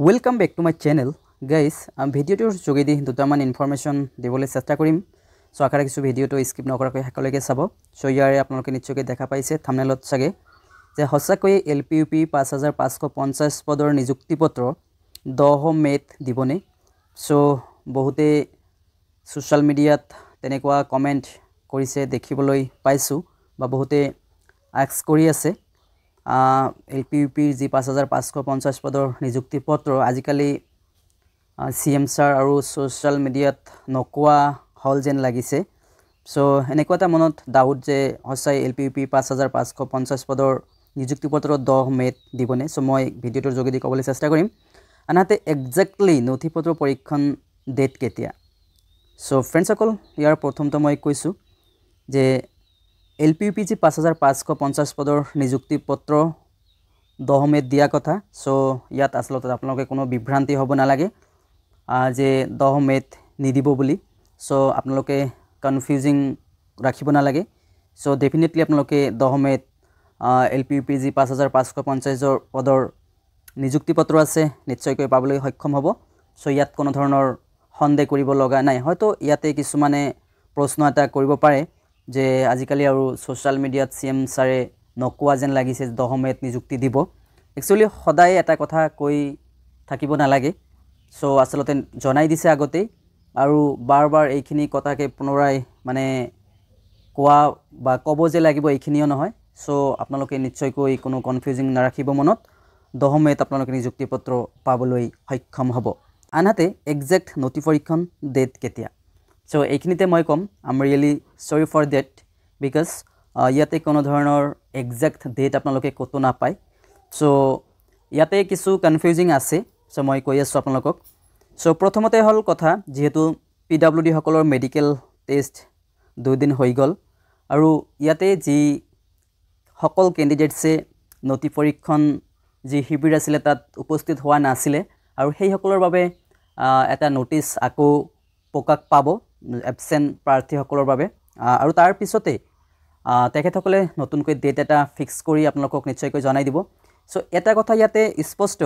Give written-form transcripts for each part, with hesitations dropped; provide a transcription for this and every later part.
Welcome back to my channel guys. ভিডিওটোৰ যোগেদি দুটামান information দিবলৈ চেষ্টা কৰিম। সো আশা ৰাখিছো ভিডিওটো স্কিপ নকৰাকৈ শেষলৈকে চাব। সো ইয়াৰে আপোনালোকে নিশ্চয়কৈ দেখা পাইছে থাম্বনেলত চাগে যে হসাকৈ এলপিইউপি 5550 পদৰ নিযুক্তি পত্ৰ 10 মেত দিবনে। সো বহুতে সোশ্যাল মিডিয়াত তেনেকুৱা কমেন্ট কৰিছে দেখিবলৈ পাইছো বা বহুতে আস্ক কৰি আছে এলপিইউপি যি 5550 পদৰ নিযুক্তি পত্ৰ আজিকালি সিএম স্যাৰ আৰু সোশ্যাল মিডিয়াত নকোৱা হল যেন লাগিছে। সো এনেকুৱা এটা মনত ডাউট যে হসাই এলপিইউপি 5550 পদৰ নিযুক্তি পত্ৰ 10 মেত দিবনে। সো মই ভিডিওটোৰ যোগেদি ক'বলৈ চেষ্টা কৰিম আনহাতে এক্সাক্টলি নথিপত্ৰ পৰীক্ষণ ডেট কেতিয়া। সো ফ্ৰেণ্ডসকল ইয়াৰ প্ৰথমটো মই কৈছো যে এলপিইউপি যি 5550 পদৰ নিযুক্তি পত্ৰ 10 মেত দিয়া কথা। সো ইয়াত আসলতে আপোনালোকে কোনো বিভ্ৰান্তি হ'ব নালাগে যে 10 মেত নিদিব বুলি। সো আপোনালোকে কনফিউজিং ৰাখিব নালাগে। সো ডেফিনেটলি আপোনালোকে 10 মেত এলপিইউপি যি 5550 পদৰ নিযুক্তি পত্ৰ আছে নিশ্চয়কৈ পাবলৈ সক্ষম হ'ব। সো ইয়াত কোনো ধৰণৰ সন্দেহ কৰিব লগা নাই। হয়তো ইয়াতে কিছুমানে প্ৰশ্ন এটা কৰিব পাৰে যে আজিকালি আৰু সোশ্যাল মিডিয়াত সিএম স্যাৰে নকোৱা যেন লাগিছে 10 মেত নিযুক্তি দিব। একচুয়ালি সদায় এটা কথা কৈ থাকিব নালাগে। সো আসলতে জনাই দিছে আগতে আৰু বাৰবাৰ এইখিনি কথাকে পুনৰাই মানে কোৱা বা ক'ব যে লাগিব এইখিনিও নহয়। সো আপোনালোকে নিশ্চয়কৈ কোনো কনফিউজিং নাৰাখিব মনত 10 মেত আপোনালোকে নিযুক্তি পত্ৰ পাবলৈ সক্ষম হ'ব। আনহাতে এক্সাক্ট নথি পৰীক্ষণ ডেট কেতিয়া। সো এইখিনিতে মই কম আই এম ৰিয়েলি সৰি ফৰ ডেট বিকজ ইয়াতে কোনো ধৰণৰ এক্সাক্ট ডেট আপোনালোকে কতো নাপায়। সো ইয়াতে কিছু কনফিউজিং আছে। সো মই কৈ আছো আপোনালোকক। সো প্ৰথমতে হল কথা যেহেতু পিডব্লিউডি সকলৰ মেডিকেল টেষ্ট 2 দিন হৈ গল আৰু ইয়াতে যি সকল ক্যান্ডিডেটছে নথি পৰীক্ষণ যি শিবিৰ আছিল তাত উপস্থিত হোৱা নাছিল আৰু সেই সকলৰ বাবে এটা নোটিছ আকৌ প্ৰকাশ পাব এবসেন্ট প্ৰাৰ্থী সকলৰ বাবে আৰু তাৰ পিছতে তেখেতসকলে নতুনকৈ ডেট এটা ফিক্স কৰি আপোনালোকক নিশ্চয়কৈ জনাই দিব। সো এটা কথা ইয়াতে স্পষ্ট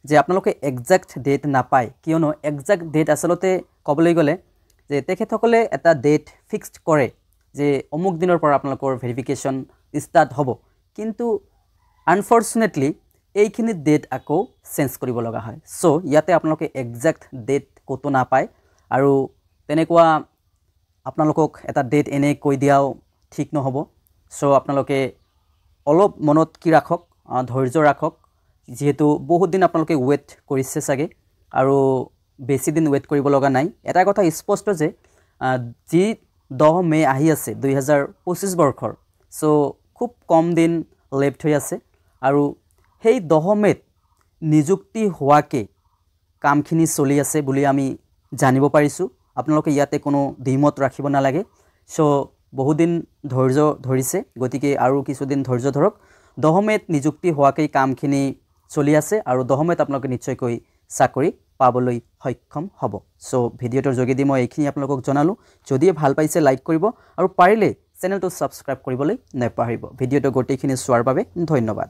যে আপোনালোকে এক্সাক্ট ডেট নাপায় কিয়নো এক্সাক্ট ডেট আসলতে ক'বলৈ গ'লে যে তেখেতসকলে এটা ডেট ফিক্সড কৰে যে অমুক দিনৰ পৰা আপোনালোকৰ ভেৰিফিকেশ্যন ষ্টাৰ্ট হ'ব কিন্তু আনফৰ্চুনেটলি এইখিনি ডেট আকৌ চেঞ্জ কৰিব লগা হয়। সো ইয়াতে আপোনালোকে এক্সাক্ট ডেট কতো নাপায় আৰু তেনেকুৱা আপোনালোকক এটা ডেট এনে কৈ দিয়াও ঠিক নহ'ব। সো আপোনালোকে অলপ মনত কি ৰাখক ধৈৰ্য ৰাখক যেহেতু বহুত দিন আপোনালোকে ওয়েট কৰিছে চাগে আৰু বেছি দিন ওয়েট কৰিব লগা নাই। এটা কথা স্পষ্ট যে যি 10 মে আহি আছে 2025 বৰ্ষৰ সো খুব কম দিন লেফট হৈ আছে আৰু সেই 10 মেত নিযুক্তি হোৱাকে কামখিনি চলি আছে বুলি আমি জানিব পাৰিছো। আপোনালোকে ইয়াতে কোনো দ্বিমত ৰাখিব নালাগে। সো বহুদিন ধৈৰ্য ধৰিছে গতিকে আৰু কিছুদিন ধৈৰ্য ধৰক। 10 মেত নিযুক্তি হোৱাকে কামখিনি চলি আছে আৰু 10 মেত আপোনালোকে নিশ্চয়কৈ চাকৰি পাবলৈ সক্ষম হ'ব। সো ভিডিওটোৰ যোগেদি মই এইখিনি আপোনালোকক জনালো। যদি ভাল পাইছে লাইক কৰিব আৰু পাৰিলে চেনেলটো সাবস্ক্ৰাইব কৰিবলৈ নাপাহৰিব। ভিডিওটো গোটেইখিনি চোৱাৰ বাবে ধন্যবাদ।